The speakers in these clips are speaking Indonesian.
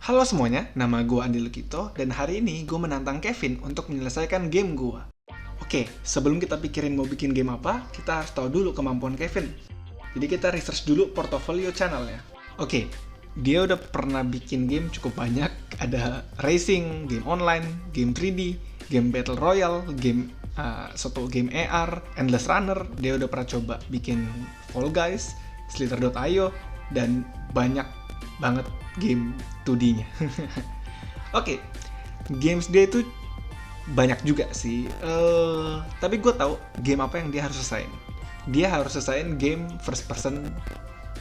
Halo semuanya, nama gue Andi Lukito, dan hari ini gue menantang Kevin untuk menyelesaikan game gue. Oke, sebelum kita pikirin mau bikin game apa, kita harus tahu dulu kemampuan Kevin. Jadi kita research dulu portofolio channelnya. Oke, dia udah pernah bikin game cukup banyak. Ada racing, game online, game 3D, game battle royale, game game AR, Endless Runner. Dia udah pernah coba bikin Fall Guys, Slither.io, dan banyak banget game 2D-nya. Oke, games dia itu banyak juga sih. Tapi gue tahu game apa yang dia harus selesaiin. Dia harus selesaiin game first person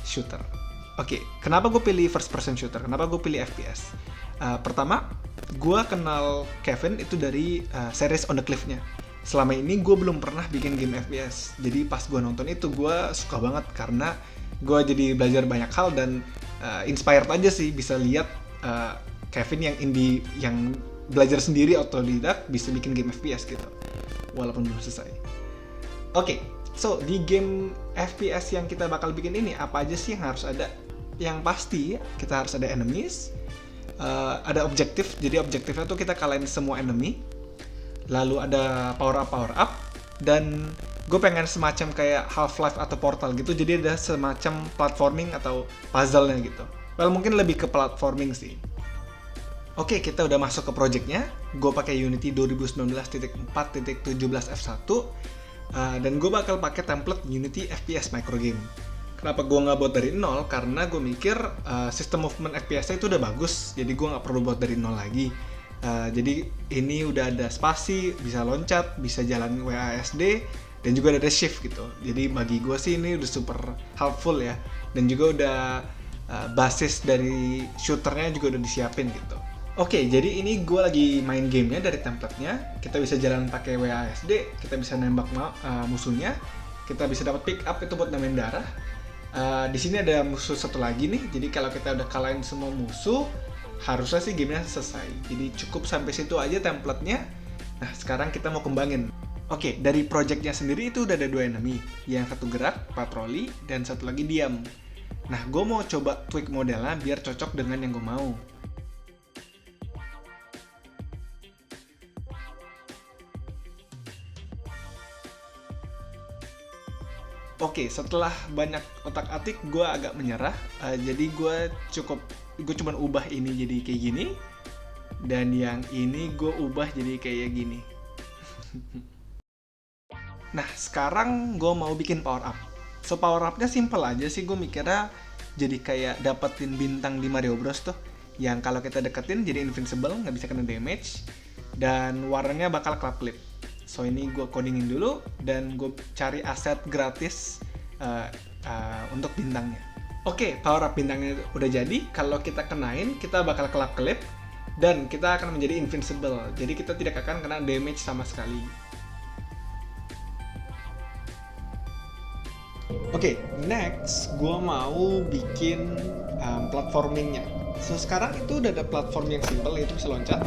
shooter. Oke, kenapa gue pilih first person shooter? Kenapa gue pilih FPS? Pertama, gue kenal Kevin itu dari series On the Cliff-nya. Selama ini gue belum pernah bikin game FPS. Jadi pas gue nonton itu gue suka banget karena gue jadi belajar banyak hal dan inspired aja sih bisa lihat Kevin yang indie yang belajar sendiri otodidak bisa bikin game FPS gitu walaupun belum selesai. Oke, so di game FPS yang kita bakal bikin ini apa aja sih yang harus ada? Yang pasti kita harus ada enemies, ada objektif. Jadi objektifnya tuh kita kalahin semua enemy. Lalu ada power up dan gue pengen semacam kayak Half-Life atau Portal gitu, jadi ada semacam platforming atau puzzle-nya gitu. Well, mungkin lebih ke platforming sih. Oke, kita udah masuk ke projectnya. Gue pakai Unity 2019.4.17 F1 dan gue bakal pakai template Unity FPS micro game. Kenapa gue nggak buat dari nol? Karena gue mikir sistem movement FPS-nya itu udah bagus, jadi gue nggak perlu buat dari nol lagi. Jadi ini udah ada spasi, bisa loncat, bisa jalan WASD, dan juga ada shift gitu. Jadi bagi gue sih ini udah super helpful ya. Dan juga udah basis dari shooternya juga udah disiapin gitu. Oke, jadi ini gue lagi main gamenya dari templatenya. Kita bisa jalan pakai WASD, kita bisa nembak musuhnya, kita bisa dapat pick up itu buat namain darah. Di sini ada musuh satu lagi nih. Jadi kalau kita udah kalahin semua musuh, harusnya sih gamenya selesai. Jadi cukup sampai situ aja templatenya. Nah, sekarang kita mau kembangin. Oke, dari projectnya sendiri itu udah ada 2 enemy. Yang satu gerak, patroli, dan satu lagi diam. Nah, gue mau coba tweak modelnya biar cocok dengan yang gue mau. Oke, setelah banyak otak-atik, gue agak menyerah. Jadi gue cuma ubah ini jadi kayak gini, dan yang ini gue ubah jadi kayak gini. Nah, sekarang gue mau bikin power up. So, power up-nya simple aja sih, gue mikirnya jadi kayak dapetin bintang di Mario Bros tuh. Yang kalau kita deketin jadi invincible, nggak bisa kena damage. Dan warnanya bakal klip. So, ini gue codingin dulu, dan gue cari aset gratis untuk bintangnya. Oke, power up bintangnya udah jadi. Kalau kita kenain, kita bakal kelap-kelip, dan kita akan menjadi invincible. Jadi kita tidak akan kena damage sama sekali. Oke, next gue mau bikin platformingnya. So, sekarang itu udah ada platform yang simple, yaitu bisa loncat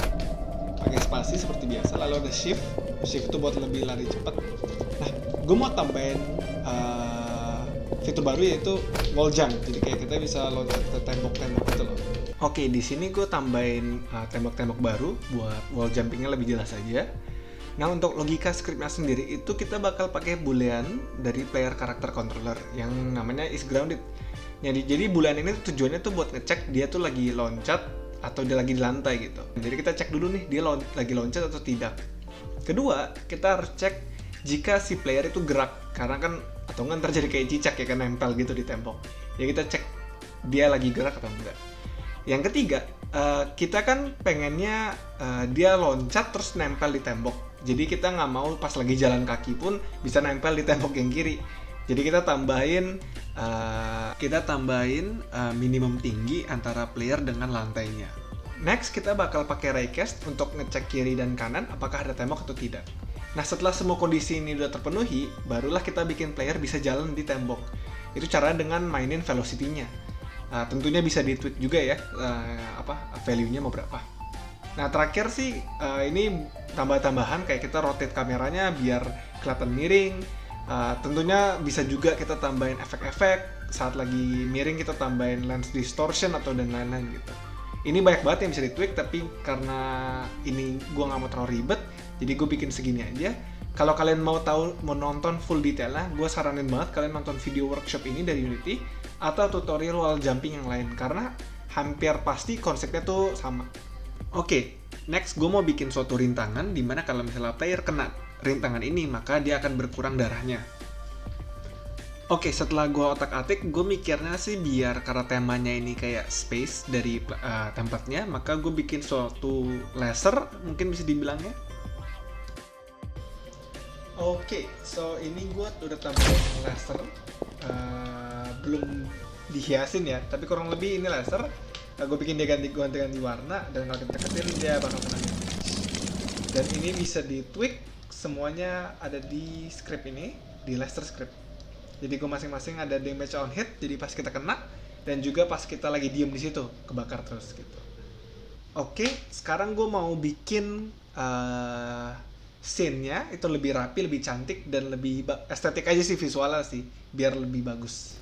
pakai spasi seperti biasa. Lalu ada shift itu buat lebih lari cepat. Nah, gue mau tambahin fitur baru yaitu wall jump. Jadi kayak kita bisa loncat ke tembok-tembok gitu loh. Oke, di sini gue tambahin tembok-tembok baru buat wall jumpingnya lebih jelas aja. Nah, untuk logika scriptnya sendiri itu kita bakal pakai boolean dari player karakter controller yang namanya is grounded. Jadi boolean ini tujuannya tuh buat ngecek dia tuh lagi loncat atau dia lagi di lantai gitu. Jadi kita cek dulu nih dia lagi loncat atau tidak. Kedua, kita harus cek jika si player itu gerak, karena kan atau nggak terjadi kayak cicak ya kan nempel gitu di tembok. Ya kita cek dia lagi gerak atau enggak. Yang ketiga, kita kan pengennya dia loncat terus nempel di tembok. Jadi kita nggak mau pas lagi jalan kaki pun bisa nempel di tembok yang kiri. Jadi kita tambahin minimum tinggi antara player dengan lantainya. Next, kita bakal pakai raycast untuk ngecek kiri dan kanan apakah ada tembok atau tidak. Nah, setelah semua kondisi ini udah terpenuhi, barulah kita bikin player bisa jalan di tembok. Itu caranya dengan mainin velocity-nya. Tentunya bisa di-tweak juga ya, value-nya mau berapa. Nah, terakhir sih ini tambah-tambahan kayak kita rotate kameranya biar kelihatan miring. Tentunya bisa juga kita tambahin efek-efek saat lagi miring, kita tambahin lens distortion atau dan lain-lain gitu. Ini banyak banget yang bisa ditweak, tapi karena ini gue nggak mau terlalu ribet, jadi gue bikin segini aja. Kalau kalian mau nonton full detailnya, gue saranin banget kalian nonton video workshop ini dari Unity atau tutorial wall jumping yang lain, karena hampir pasti konsepnya tuh sama. Oke, next gue mau bikin suatu rintangan dimana kalau misalnya player kena rintangan ini, maka dia akan berkurang darahnya. Oke, setelah gue otak-atik, gue mikirnya sih biar karena temanya ini kayak space dari template-nya, maka gue bikin suatu laser, mungkin bisa dibilangnya. Oke, so ini gue udah tambahin laser, belum dihiasin ya, tapi kurang lebih ini laser. Gue bikin dia ganti warna, dan kalau kita deketin dia bakal kena damage. Dan ini bisa di-tweak, semuanya ada di script ini, di laser script. Jadi gue masing-masing ada damage on hit, jadi pas kita kena, dan juga pas kita lagi diem di situ, kebakar terus gitu. Oke, sekarang gue mau bikin scene-nya itu lebih rapi, lebih cantik, dan lebih estetik aja sih visualnya sih, biar lebih bagus.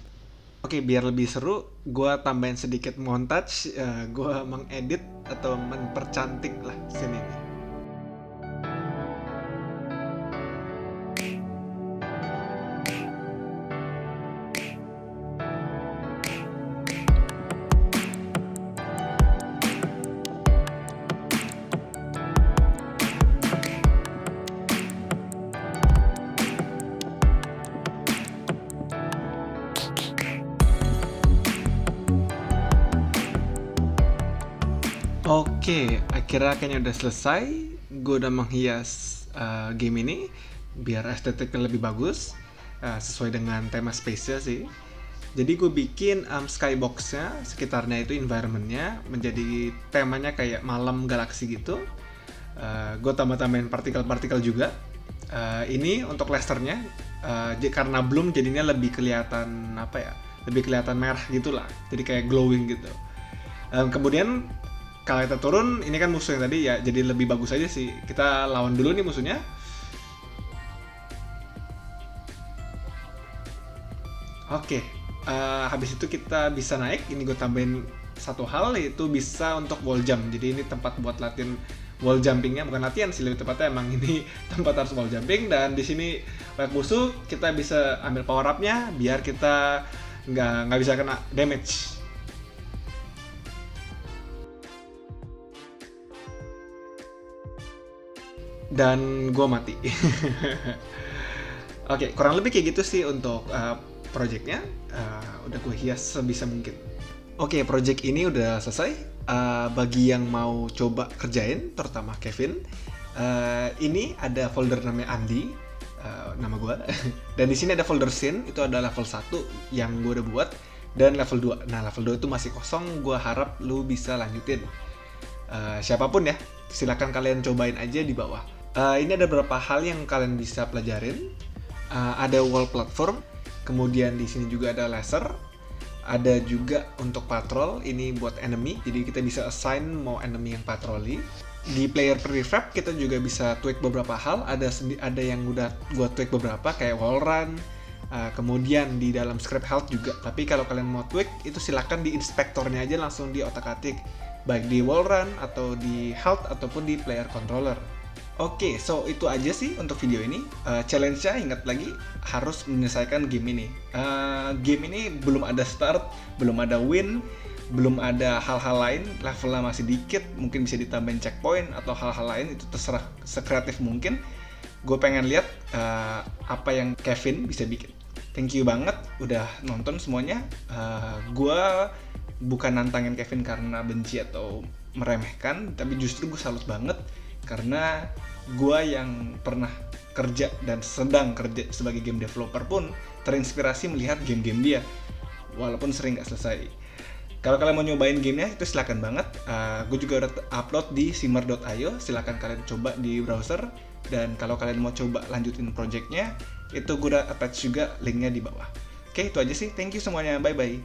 Oke, biar lebih seru, gue tambahin sedikit montage, gue mengedit atau mempercantik lah scene ini. Oke, akhirnya kayaknya udah selesai. Gue udah menghias game ini biar estetiknya lebih bagus, sesuai dengan tema space-nya sih. Jadi gue bikin skybox-nya, sekitarnya itu environment-nya menjadi temanya kayak malam galaksi gitu. Gue tambah-tambahin partikel-partikel juga. Ini untuk lasernya, karena belum jadinya lebih kelihatan lebih kelihatan merah gitulah. Jadi kayak glowing gitu. Kemudian kalau kita turun, ini kan musuh yang tadi ya, jadi lebih bagus aja sih. Kita lawan dulu nih musuhnya. Oke, habis itu kita bisa naik. Ini gue tambahin satu hal, yaitu bisa untuk wall jump. Jadi ini tempat buat latihan wall jumpingnya, bukan latihan sih, lebih tepatnya emang ini tempat harus wall jumping. Dan di sini lihat musuh, kita bisa ambil power up-nya biar kita nggak bisa kena damage. Dan gue mati. Oke, kurang lebih kayak gitu sih untuk projectnya. Udah gue hias sebisa mungkin. Oke, project ini udah selesai. Bagi yang mau coba kerjain, terutama Kevin, ini ada folder namanya Andi, nama gue. Dan di sini ada folder scene, itu ada level 1 yang gue udah buat, dan level 2. Nah, level 2 itu masih kosong, gue harap lu bisa lanjutin. Siapapun ya, silakan kalian cobain aja di bawah. Ini ada beberapa hal yang kalian bisa pelajarin. Ada wall platform, kemudian di sini juga ada laser, ada juga untuk patrol, ini buat enemy, jadi kita bisa assign mau enemy yang patroli. Di player prefab kita juga bisa tweak beberapa hal, ada yang udah gua tweak beberapa kayak wall run, kemudian di dalam script health juga. Tapi kalau kalian mau tweak itu silakan di inspektornya aja langsung di otak-atik, baik di wall run atau di health ataupun di player controller. Oke, so itu aja sih untuk video ini. Challenge-nya ingat lagi harus menyelesaikan game ini. Game ini belum ada start, belum ada win, belum ada hal-hal lain, levelnya masih dikit, mungkin bisa ditambahin checkpoint atau hal-hal lain, itu terserah sekreatif mungkin. Gue pengen lihat apa yang Kevin bisa bikin. Thank you banget udah nonton semuanya. Gue bukan nantangin Kevin karena benci atau meremehkan, tapi justru gue salut banget karena gue yang pernah kerja dan sedang kerja sebagai game developer pun terinspirasi melihat game-game dia, walaupun sering gak selesai. Kalau kalian mau nyobain gamenya itu silakan banget. Gue juga udah upload di simmer.io, silakan kalian coba di browser. Dan kalau kalian mau coba lanjutin projectnya, itu gue udah attach juga linknya di bawah. Oke, itu aja sih. Thank you semuanya. Bye-bye.